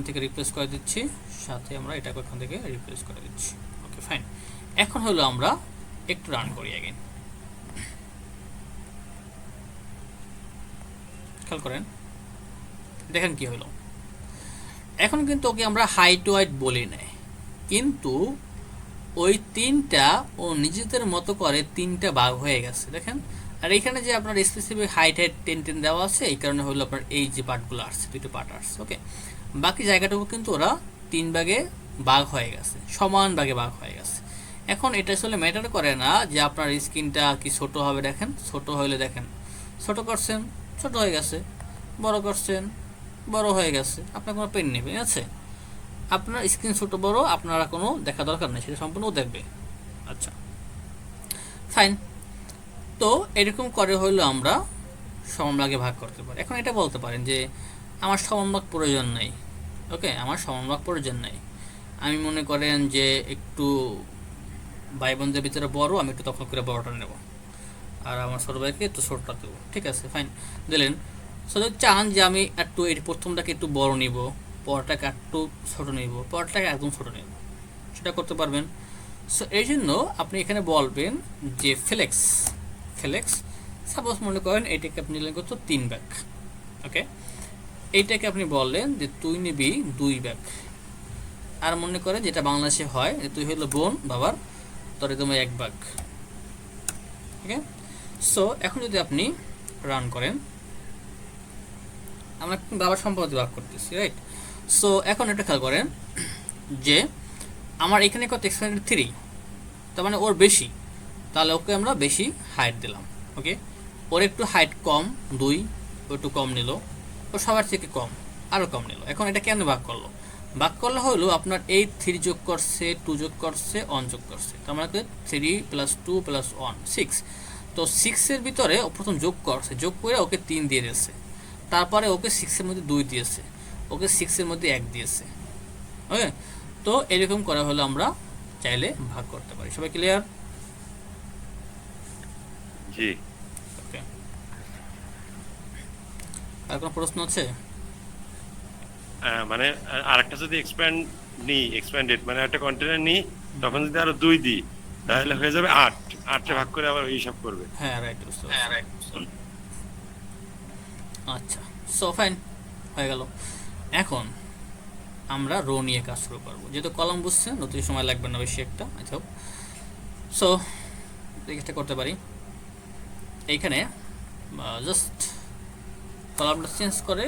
থেকে রিপ্লেস করে দিচ্ছি, সাথে আমরা এটাকে এখান থেকে রিপ্লেস করে দিচ্ছি। ওকে, ফাইন। এখন হলো আমরা একটু রান করি অ্যাগেন, খেয়াল করেন, দেখেন কি হলো। এখন কিন্তু ওকে আমরা হাইট ওয়াইট বলি নাই, কিন্তু ওই তিনটা ও নিজেদের মতো করে তিনটা ভাগ হয়ে গেছে দেখেন। আর এখানে যে আপনার স্পেসিফিক হাইট হাইট 10 দেওয়া আছে, এই কারণে হলো আপনার এই যে পার্টগুলো আসছে, দুটো পার্ট আসছে। ওকে, বাকি জায়গাটুকু কিন্তু ওরা 3 ভাগে ভাগ হয়ে গেছে, সমান ভাগে ভাগ হয়ে গেছে। এখন এটা আসলে ম্যাটার করে না যে আপনার স্ক্রিনটা কি ছোট হবে। দেখেন ছোট হলে দেখেন ছোট করছেন, ছোট হয়ে গেছে, বড় করছেন, বড় হয়ে গেছে, আপনার কোনো পেন নেবে আছে। আপনার স্ক্রিন ছোট বড় আপনারা কোনো দেখা দরকার নেই, সেটা সম্পূর্ণ দেখবে। আচ্ছা ফাইন। তো এরকম করে হইলো আমরা সমান ভাগে ভাগ করতে পারি। এখন এটা বলতে পারেন যে আমার সমান ভাগ প্রয়োজন নেই। ওকে, আমার সমান ভাগ প্রয়োজন নেই, আমি মনে করেন যে একটু ভাই বোনদের ভিতরে বড়, আমি একটু তখন করে বড়টা নেব, আর আমার ছোট ভাইকে একটু ছোটটা দেবো। ঠিক আছে ফাইন, দিলেন। সো যদি চান যে আমি একটু এই প্রথমটাকে একটু বড় নিব, পরটাকে একটু ছোট নিব, পরটাকে একদম ছোট নিব, সেটা করতে পারবেন। সো এই জন্য আপনি এখানে বলবেন যে ফ্লেক্স, ফ্লেক্স সাপোজ মনে করেন এইটাকে আপনি নিলেন কত 3 ভাগ। ওকে, এইটাকে আপনি বললেন যে তুই নিবি 2 ভাগ। আর মনে করেন যেটা বাংলাদেশে হয়, তুই হলো বোন বাবার, তোর একদম 1 ভাগ। ওকে, সো এখন যদি আপনি রান করেন, আমরা বাবার সম্পত্তি ভাগ করতেছি, রাইট। সো এখন এটা খেয়াল করেন যে আমার এখানে কত এক্সপেন্ডেড 3, তার মানে ওর বেশি, তাহলে ওকে আমরা বেশি হাইট দিলাম। ওকে, ওর একটু হাইট কম 2, ও একটু কম নিল, ও সবার থেকে কম আরও কম নিল। এখন এটা কেন ভাগ করলো? ভাগ করলে হলো আপনার এই 3 যোগ করছে, 2 যোগ করছে, 1 যোগ করছে, তার মানে 3 + 2 + 1 6। তো 6-এর ভিতরে ও প্রথম যোগ করছে, যোগ করে ওকে 3 দিয়ে দিয়েছে, তারপরে ওকে 6-এর মধ্যে 2 দিয়েছে, ওকে 6-এর মধ্যে 1 দিয়েছে। ওকে, তো এরকম করা হলো আমরা চাইলে ভাগ করতে পারি। সবাই ক্লিয়ার? জি। ওকে, আর কোনো প্রশ্ন আছে? মানে আরেকটা যদি এক্সপ্যান্ডেড মানে একটা কন্টেনার নিই, তখন যদি আরো 2 দিই তাহলে হয়ে যাবে 8। 8 ভাগ করে আবার হিসাব করবে। হ্যাঁ রাইট, আচ্ছা সো ফাইন, হয়ে গেল। এখন আমরা রো নিয়ে কাজ শুরু করবো, যেহেতু কলাম বুঝছেন নতুন সময় লাগবে না বেশি একটা। আচ্ছা, সো জিনিসটা করতে পারি এইখানে, জাস্ট কলামটা চেঞ্জ করে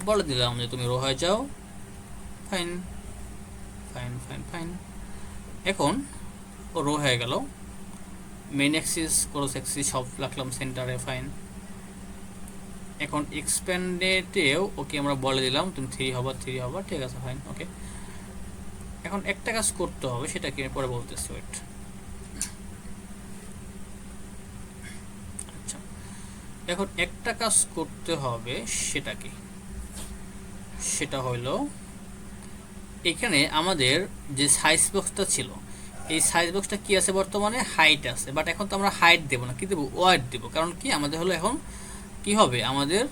বলে দিলাম যে তুমি রো হয়ে যাও। ফাইন ফাইন ফাইন ফাইন, এখন ও রো হয়ে গেল। মেইন অ্যাক্সিস, ক্রস অ্যাক্সিস সব রাখলাম সেন্টারে। ফাইন, এখন এক্সপ্যান্ডেডেও ওকে আমরা বলে দিলাম তুমি 3 হবা 3 হবা, ঠিক আছে ফাইন। ওকে, এখন একটা কাজ করতে হবে, সেটা কি পরে বলতেছি, ওয়েট। আচ্ছা, এখন একটা কাজ করতে হবে, সেটা কি? সেটা হলো এখানে আমাদের যে সাইজ বক্সটা ছিল, এই সাইজ বক্সটা কি আছে বর্তমানে? হাইট আছে, বাট এখন তো আমরা হাইট দেবো না, কি দেবো? ওয়াইড দেবো। কারণ কি আমাদের হলো এখন কি হবে, আমাদের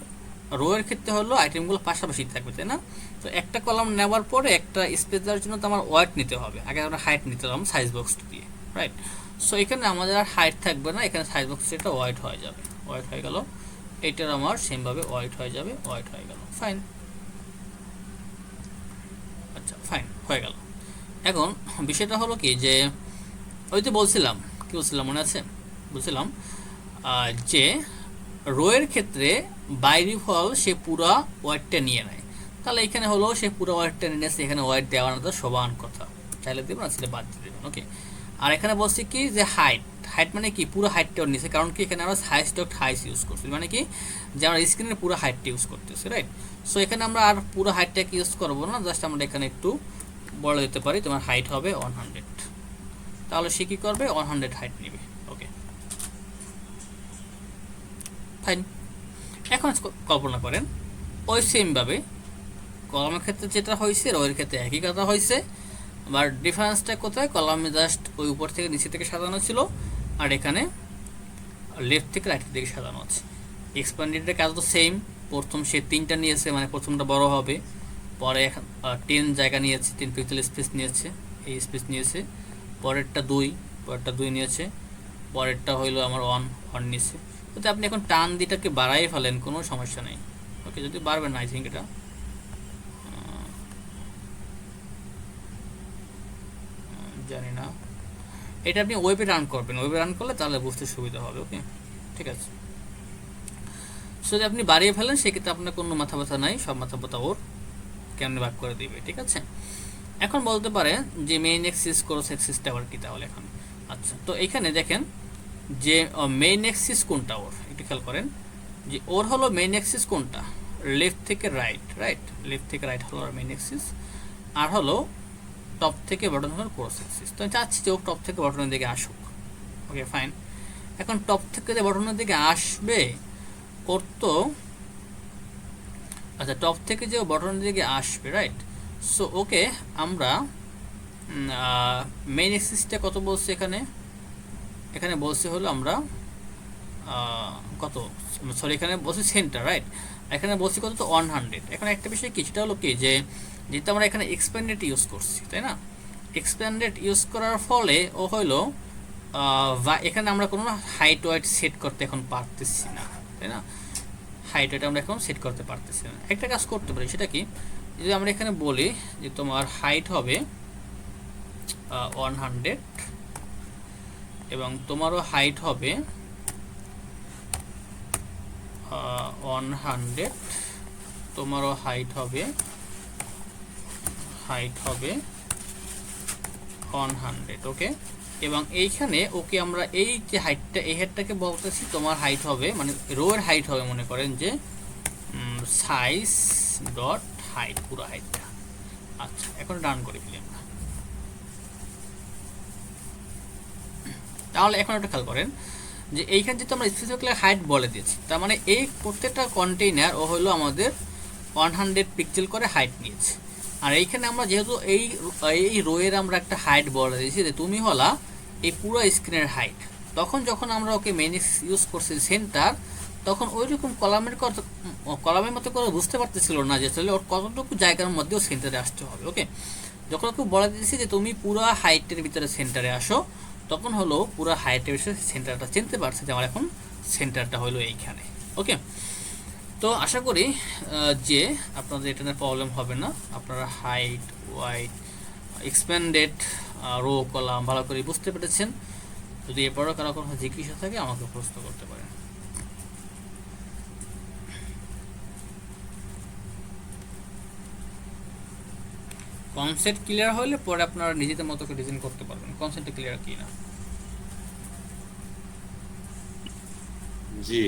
রো এর ক্ষেত্রে হলো আইটেমগুলো পাশাপাশি থাকবে, তাই না? তো একটা কলাম নেওয়ার পরে একটা স্পেস দেওয়ার জন্য তো আমার ওয়াইড নিতে হবে, আগে আমরা হাইট নিতে হলাম সাইজ বক্সটা দিয়ে, রাইট। সো এখানে আমাদের আর হাইট থাকবে না, এখানে সাইজ বক্স এটা ওয়াইড হয়ে যাবে, ওয়াইড হয়ে গেল। এইটার আমার সেমভাবে ওয়াইড হয়ে যাবে, ওয়াইড হয়ে গেল। ফাইন, আচ্ছা ফাইন হয়ে গেল। এখন বিষয়টা হলো কি যে ওই তো বলছিলাম, কি বলছিলাম মনে আছে? বলছিলাম যে রো এর ক্ষেত্রে বাই ডিফল্ট সে পুরো ওয়াইডটা নিয়ে নেয়, তাহলে এখানে হলো সে পুরো ওয়াইডটা নিয়ে নেছে, এখানে ওয়াইড দেওয়ার তো সমান কথা, চাইলে দেবেন না সেটা বাদ দিয়ে দেবেন। ওকে, আর এখানে বলছি কি যে হাইট, হাইট মানে কি পুরো হাইটটা নিয়েছে, কারণ কি এখানে আমরা হাইস ডট হাইস ইউজ করছি, মানে কি যে আমরা স্ক্রিনের পুরো হাইটটা ইউজ করতেছি, রাইট। সো এখানে আমরা আর পুরো হাইটটাকে ইউজ করবো না, জাস্ট আমরা এখানে একটু বলে দিতে পারি তোমার হাইট হবে 100, তাহলে সে কি করবে 100 হাইট নেবে। ওকে ফাইন, এখন কল্পনা করেন ওই সেমভাবে কলামের ক্ষেত্রে যেটা হয়েছে রোয়ের ক্ষেত্রে একই কথা হয়েছে, বাট ডিফারেন্সটা কোথায়? কলামে জাস্ট ওই উপর থেকে নিচে থেকে সাজানো ছিল, আর এখানে লেফট থেকে রাইট দিকে সাজানো আছে। এক্সপ্যান্ডেডের কাজ তো সেম, প্রথম সে 3টা নিয়েছে, মানে প্রথমটা বড় হবে, পরে 10 জায়গা নিয়েছে, 10 পিক্সেল স্পেস নিয়েছে, এই স্পেস নিয়েছে, পরেরটা 2 নিয়েছে, পরেরটা হইলো আমার 1 নিয়েছে। তো আপনি এখন টান দিটাকে বাড়াই ফেলেন, কোনো সমস্যা নেই। ওকে, যদি বাড়বেন না আই থিঙ্ক এটা জানি না, এটা আপনি ওয়েবে রান করবেন, ওয়েবে রান করলে তাহলে বুঝতে সুবিধা হবে। ওকে, ঠিক আছে। সো যদি আপনি বাড়িয়ে ফেলেন সেক্ষেত্রে আপনার কোনো মাথা ব্যথা নাই, সব মাথা ব্যথা ওর কেমনে ভাগ করে দিবে, ঠিক আছে। এখন বলতে পারে যে মেইন এক্সিস ক্রস এক্সিসটা আবার কি তাহলে এখন। আচ্ছা, তো এখানে দেখেন যে মেইন এক্সিস কোনটা ওর, একটু খেয়াল করেন যে ওর হলো মেইন এক্সিস কোনটা, লেফট থেকে রাইট, রাইট, লেফট থেকে রাইট হলো আর মেইন এক্সিস, আর হলো টপ থেকে বটন হলো ক্রস এক্সিস। তো আমি চাচ্ছি যে ও টপ থেকে বটনের দিকে আসুক। ওকে, ফাইন। এখন টপ থেকে যে বটনের দিকে আসবে ওর তো, আচ্ছা টপ থেকে যে বটনের দিকে আসবে, রাইট। সো ওকে আমরা মেইন এক্সিসটা কত বলছি এখানে, এখানে বলছি হলো আমরা কত, সরি এখানে বলছি সেন্টার, রাইট। এখানে বলছি কত, তো 100। এখন একটা বিষয় কি, সেটা হলো কি যে যেহেতু আমরা এখানে এক্সপ্যান্ডেড ইউজ করছি, তাই না, এক্সপ্যান্ডেড ইউজ করার ফলে ও হইলো এখানে আমরা কোনো হাইট ওয়াইট সেট করতে এখন পারতেছি না, তাই না, হাইট ওয়াইট আমরা এখন সেট করতে পারতেছি না। একটা কাজ করতে পারি, সেটা কি, যদি আমরা এখানে বলি যে তোমার হাইট হবে 100 এবং তোমারও হাইট হবে 100, তোমারও হাইট হবে 100, ওকে। এবং এইখানে ওকে আমরা এই যে হাইটটা, এই হাইটটাকে বলতেছি তোমার হাইট হবে, মানে রোয়ের হাইট হবে, মনে করেন যে সাইজ ডট হাইট, পুরো হাইটটা। আচ্ছা, এখন রান করে ফেলি আমরা। তাহলে এখন একটা খেয়াল করেন যে এইখানে যেহেতু আমরা স্পেসিফিক্যালি হাইট বলে দিয়েছি, তার মানে এই প্রত্যেকটা কন্টেইনার ও হলো আমাদের 100 পিক্সেল করে হাইট নিয়েছে। আর এইখানে আমরা যেহেতু এই রোয়ের আমরা একটা হাইট বলে দিয়েছি যে তুমি হলা এই পুরো স্ক্রিনের হাইট, তখন যখন আমরা ওকে মেইন ইউজ করছি সেন্টার, তখন ওই রকম কলামের মতো করে বুঝতে পারতেছিল না যে আসলে ওর কতটুকু জায়গার মধ্যেও সেন্টারে আসতে হবে। ওকে, যখন ওকে বলে দিয়েছি যে তুমি পুরো হাইটের ভিতরে সেন্টারে আসো, তখন হলো পুরো হাইটের ভিতরে সেন্টারটা চিনতে পারছে যে আমার এখন সেন্টারটা হলো এইখানে। ওকে, তো আশা করি যে আপনাদের এটা প্রবলেম হবে না, আপনারা height width expanded row column ভালো করে বুঝতে পেরেছেন। যদি এরপরও কারো কোনো জিজ্ঞাসা থাকে আমাকে প্রশ্ন করতে পারেন। কনসেপ্ট ক্লিয়ার হলে পরে আপনারা নিজেদের মতো করে ডিজাইন করতে পারবেন। কনসেপ্ট ক্লিয়ার কি না? জি,